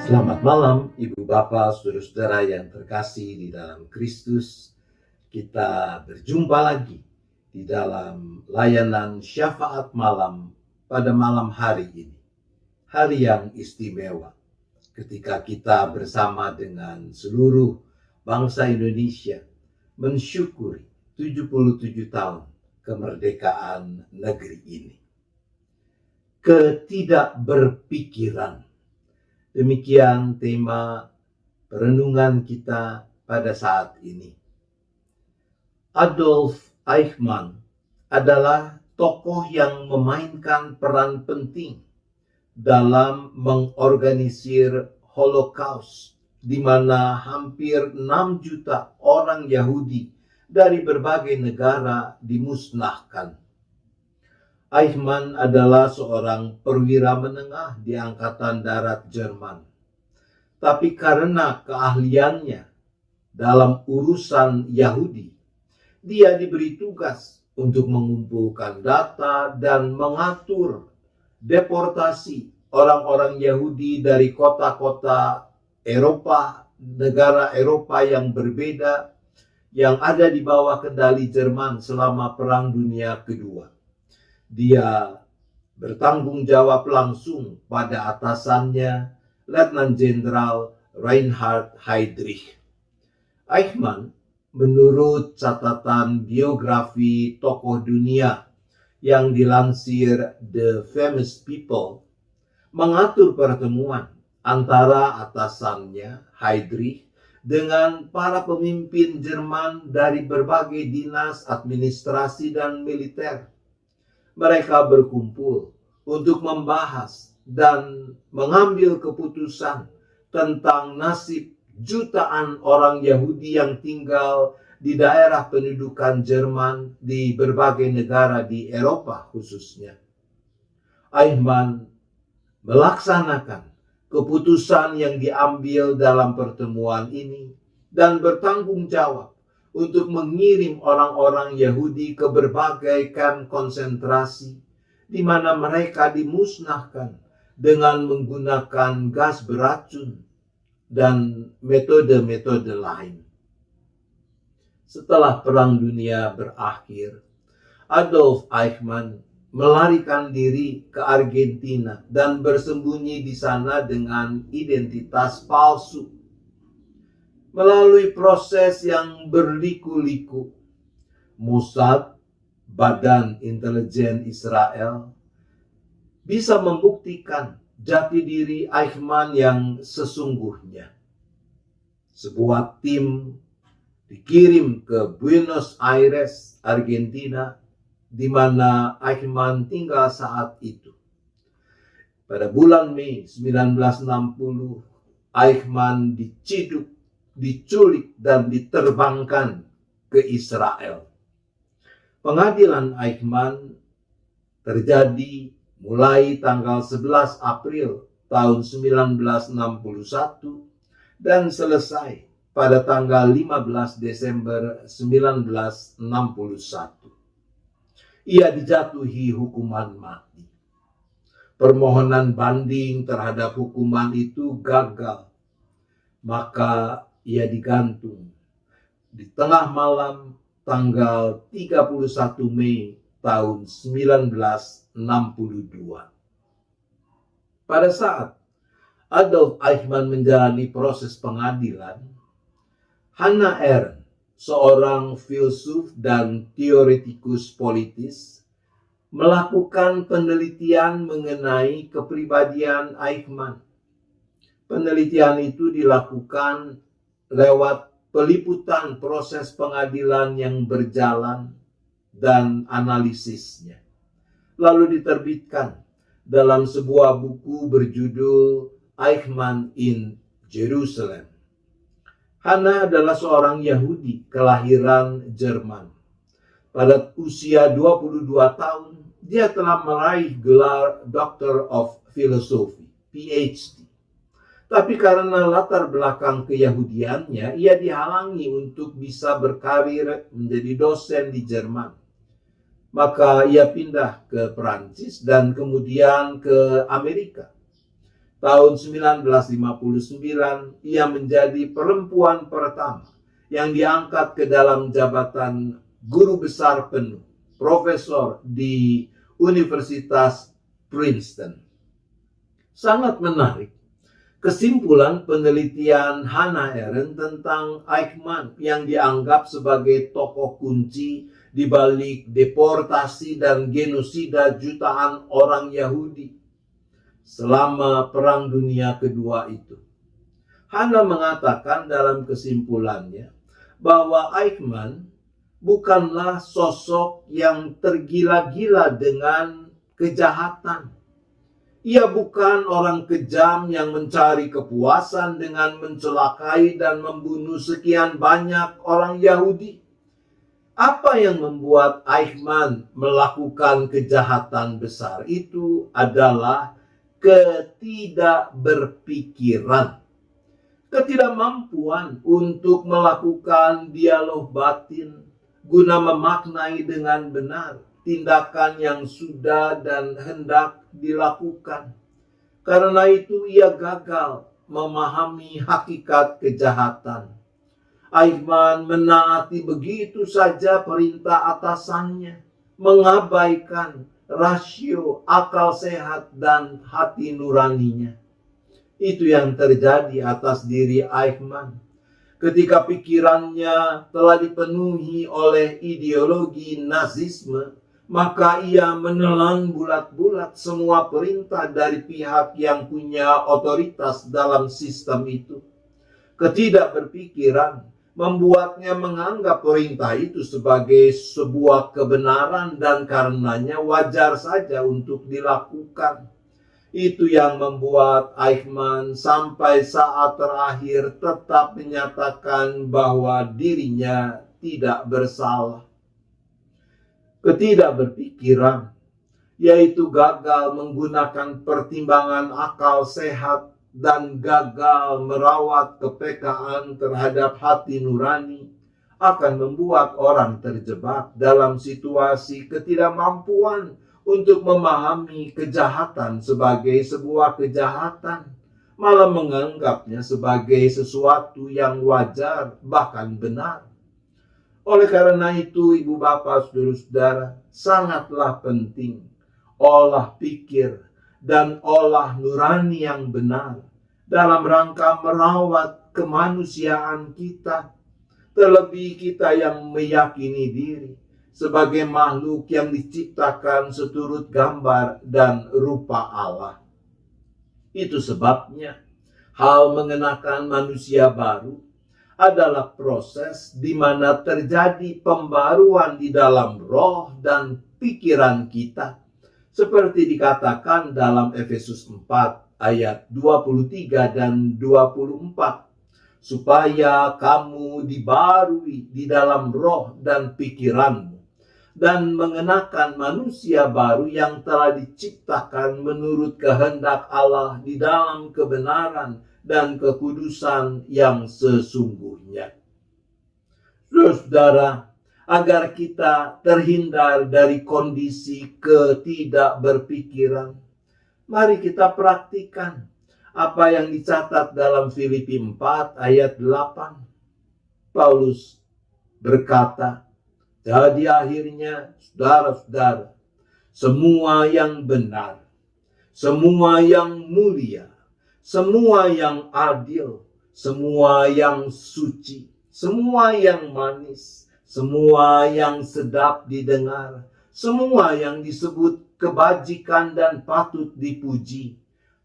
Selamat malam, Ibu Bapak, Saudara-saudara yang terkasih di dalam Kristus. Kita berjumpa lagi di dalam layanan syafaat malam pada malam hari ini. Hari yang istimewa ketika kita bersama dengan seluruh bangsa Indonesia mensyukuri 77 tahun kemerdekaan negeri ini. Ketidakberpikiran. Demikian tema perenungan kita pada saat ini. Adolf Eichmann adalah tokoh yang memainkan peran penting dalam mengorganisir Holocaust, di mana hampir 6 juta orang Yahudi dari berbagai negara dimusnahkan. Eichmann adalah seorang perwira menengah di Angkatan Darat Jerman. Tapi karena keahliannya dalam urusan Yahudi, dia diberi tugas untuk mengumpulkan data dan mengatur deportasi orang-orang Yahudi dari kota-kota Eropa, negara Eropa yang berbeda yang ada di bawah kendali Jerman selama Perang Dunia Kedua. Dia bertanggung jawab langsung pada atasannya, Letnan Jenderal Reinhard Heydrich. Eichmann, menurut catatan biografi tokoh dunia yang dilansir The Famous People, mengatur pertemuan antara atasannya, Heydrich, dengan para pemimpin Jerman dari berbagai dinas administrasi dan militer. Mereka berkumpul untuk membahas dan mengambil keputusan tentang nasib jutaan orang Yahudi yang tinggal di daerah pendudukan Jerman di berbagai negara di Eropa khususnya. Eichmann melaksanakan keputusan yang diambil dalam pertemuan ini dan bertanggung jawab untuk mengirim orang-orang Yahudi ke berbagai kamp konsentrasi di mana mereka dimusnahkan dengan menggunakan gas beracun dan metode-metode lain. Setelah Perang Dunia berakhir, Adolf Eichmann melarikan diri ke Argentina dan bersembunyi di sana dengan identitas palsu. Melalui proses yang berliku-liku, Mossad, Badan Intelijen Israel, bisa membuktikan jati diri Eichmann yang sesungguhnya. Sebuah tim dikirim ke Buenos Aires, Argentina, di mana Eichmann tinggal saat itu. Pada bulan Mei 1960, Eichmann diculik dan diterbangkan ke Israel. Pengadilan Eichmann terjadi mulai tanggal 11 April tahun 1961 dan selesai pada tanggal 15 Desember 1961. Ia dijatuhi hukuman mati. Permohonan banding terhadap hukuman itu gagal. Maka ia digantung di tengah malam tanggal 31 Mei tahun 1962. Pada saat Adolf Eichmann menjalani proses pengadilan, Hannah Arendt, seorang filsuf dan teoretikus politis, melakukan penelitian mengenai kepribadian Eichmann. Penelitian itu dilakukan lewat peliputan proses pengadilan yang berjalan dan analisisnya. Lalu diterbitkan dalam sebuah buku berjudul Eichmann in Jerusalem. Hannah adalah seorang Yahudi kelahiran Jerman. Pada usia 22 tahun, dia telah meraih gelar Doctor of Philosophy, PhD. Tapi karena latar belakang keyahudiannya, ia dihalangi untuk bisa berkarir menjadi dosen di Jerman. Maka ia pindah ke Perancis dan kemudian ke Amerika. tahun 1959, ia menjadi perempuan pertama yang diangkat ke dalam jabatan guru besar penuh, profesor di Universitas Princeton. Sangat menarik kesimpulan penelitian Hannah Arendt tentang Eichmann yang dianggap sebagai tokoh kunci di balik deportasi dan genosida jutaan orang Yahudi selama Perang Dunia Kedua itu. Hannah mengatakan dalam kesimpulannya bahwa Eichmann bukanlah sosok yang tergila-gila dengan kejahatan. Ia bukan orang kejam yang mencari kepuasan dengan mencelakai dan membunuh sekian banyak orang Yahudi. Apa yang membuat Eichmann melakukan kejahatan besar itu adalah ketidakberpikiran, ketidakmampuan untuk melakukan dialog batin guna memaknai dengan benar tindakan yang sudah dan hendak dilakukan. Karena itu ia gagal memahami hakikat kejahatan. Eichmann menaati begitu saja perintah atasannya, mengabaikan rasio akal sehat dan hati nuraninya. Itu yang terjadi atas diri Eichmann. Ketika pikirannya telah dipenuhi oleh ideologi Nazisme, maka ia menelan bulat-bulat semua perintah dari pihak yang punya otoritas dalam sistem itu. Ketidakberpikiran membuatnya menganggap perintah itu sebagai sebuah kebenaran dan karenanya wajar saja untuk dilakukan. Itu yang membuat Eichmann sampai saat terakhir tetap menyatakan bahwa dirinya tidak bersalah. Ketidakberpikiran, yaitu gagal menggunakan pertimbangan akal sehat dan gagal merawat kepekaan terhadap hati nurani, akan membuat orang terjebak dalam situasi ketidakmampuan untuk memahami kejahatan sebagai sebuah kejahatan, malah menganggapnya sebagai sesuatu yang wajar bahkan benar. Oleh karena itu, ibu bapak, saudara-saudara, sangatlah penting olah pikir dan olah nurani yang benar dalam rangka merawat kemanusiaan kita, terlebih kita yang meyakini diri sebagai makhluk yang diciptakan seturut gambar dan rupa Allah. Itu sebabnya hal mengenakan manusia baru adalah proses di mana terjadi pembaruan di dalam roh dan pikiran kita, seperti dikatakan dalam Efesus 4 ayat 23 dan 24, supaya kamu dibarui di dalam roh dan pikiranmu, dan mengenakan manusia baru yang telah diciptakan menurut kehendak Allah di dalam kebenaran dan kekudusan yang sesungguhnya. Saudara, agar kita terhindar dari kondisi ketidakberpikiran, mari kita praktikkan apa yang dicatat dalam Filipi 4 ayat 8. Paulus berkata, jadi akhirnya saudara-saudara, semua yang benar, semua yang mulia, semua yang adil, semua yang suci, semua yang manis, semua yang sedap didengar, semua yang disebut kebajikan dan patut dipuji,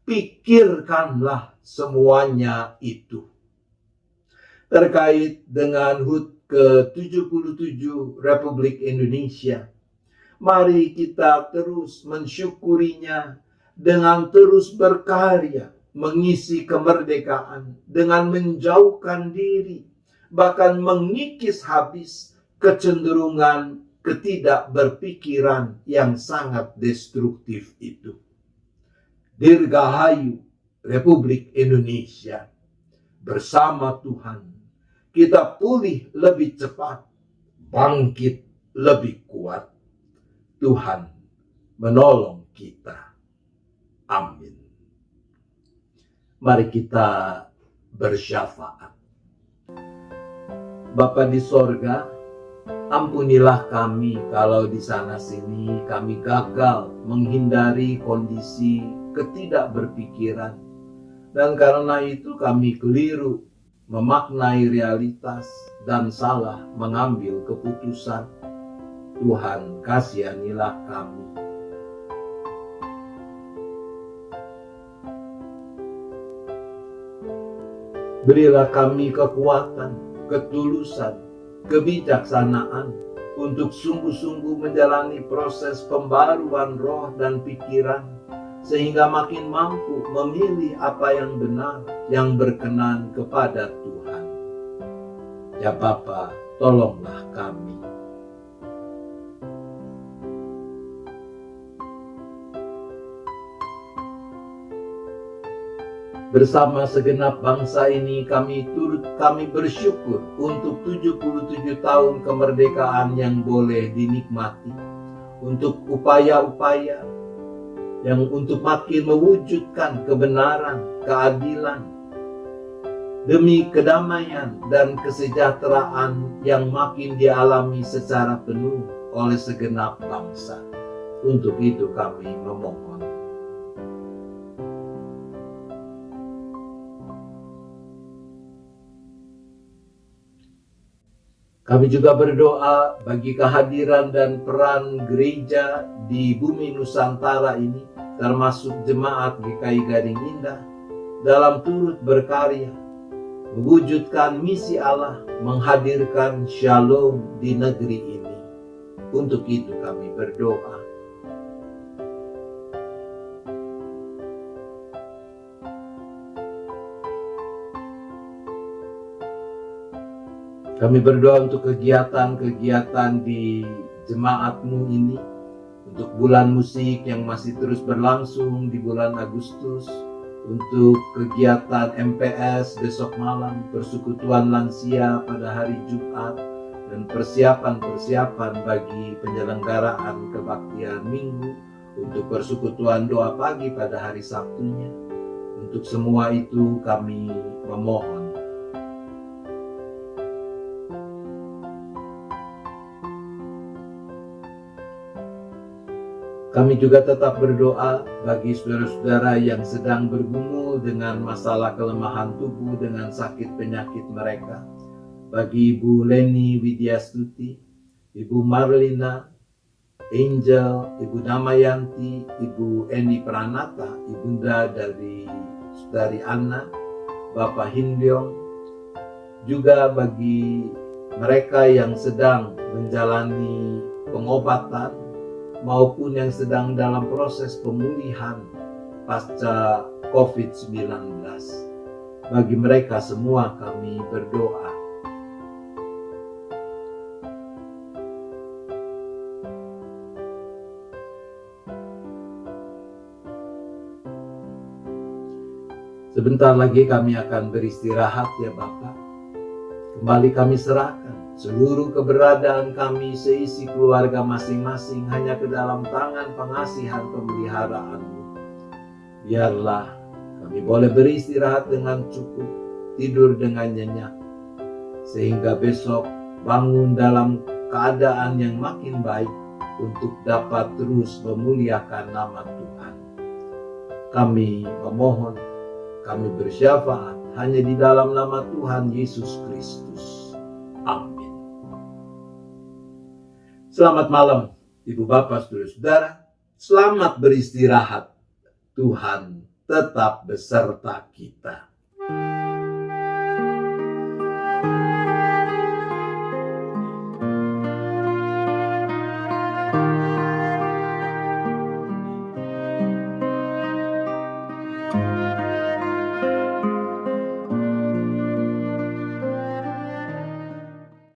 pikirkanlah semuanya itu. Terkait dengan HUT ke-77 Republik Indonesia, mari kita terus mensyukurinya dengan terus berkarya mengisi kemerdekaan dengan menjauhkan diri, bahkan mengikis habis kecenderungan ketidakberpikiran yang sangat destruktif itu. Dirgahayu Republik Indonesia. Bersama Tuhan kita pulih lebih cepat, bangkit lebih kuat. Tuhan menolong kita. Amin. Mari kita bersyafaat. Bapa di sorga, ampunilah kami kalau di sana sini kami gagal menghindari kondisi ketidakberpikiran. Dan karena itu kami keliru memaknai realitas dan salah mengambil keputusan. Tuhan, kasihanilah kami. Berilah kami kekuatan, ketulusan, kebijaksanaan untuk sungguh-sungguh menjalani proses pembaruan roh dan pikiran, sehingga makin mampu memilih apa yang benar, yang berkenan kepada Tuhan. Ya Bapa, tolonglah kami. Bersama segenap bangsa ini kami bersyukur untuk 77 tahun kemerdekaan yang boleh dinikmati. Untuk upaya-upaya yang untuk makin mewujudkan kebenaran, keadilan, demi kedamaian dan kesejahteraan yang makin dialami secara penuh oleh segenap bangsa. Untuk itu kami memohon. Kami juga berdoa bagi kehadiran dan peran gereja di bumi Nusantara ini, termasuk jemaat GKI Gading Indah, dalam turut berkarya, mewujudkan misi Allah, menghadirkan shalom di negeri ini. Untuk itu kami berdoa. Kami berdoa untuk kegiatan-kegiatan di jemaatmu ini, untuk bulan musik yang masih terus berlangsung di bulan Agustus, untuk kegiatan MPS besok malam, persekutuan lansia pada hari Jumat, dan persiapan-persiapan bagi penyelenggaraan kebaktian Minggu, untuk persekutuan doa pagi pada hari Sabtunya. Untuk semua itu kami memohon. Kami juga tetap berdoa bagi saudara-saudara yang sedang bergumul dengan masalah kelemahan tubuh dengan sakit penyakit mereka. Bagi Ibu Leni Widyastuti, Ibu Marlina, Angel, Ibu Damayanti, Ibu Eni Pranata, Ibunda dari Saudari Anna, Bapak Hindyong, juga bagi mereka yang sedang menjalani pengobatan maupun yang sedang dalam proses pemulihan pasca COVID-19. Bagi mereka semua kami berdoa. Sebentar lagi kami akan beristirahat ya Bapak. Kembali kami serahkan seluruh keberadaan kami seisi keluarga masing-masing hanya ke dalam tangan pengasihan pemeliharaan-Mu. Biarlah kami boleh beristirahat dengan cukup, tidur dengan nyenyak, sehingga besok bangun dalam keadaan yang makin baik untuk dapat terus memuliakan nama Tuhan. Kami memohon, kami bersyafaat hanya di dalam nama Tuhan Yesus Kristus. Amin. Selamat malam, Ibu Bapak, Saudara-saudara. Selamat beristirahat. Tuhan tetap beserta kita.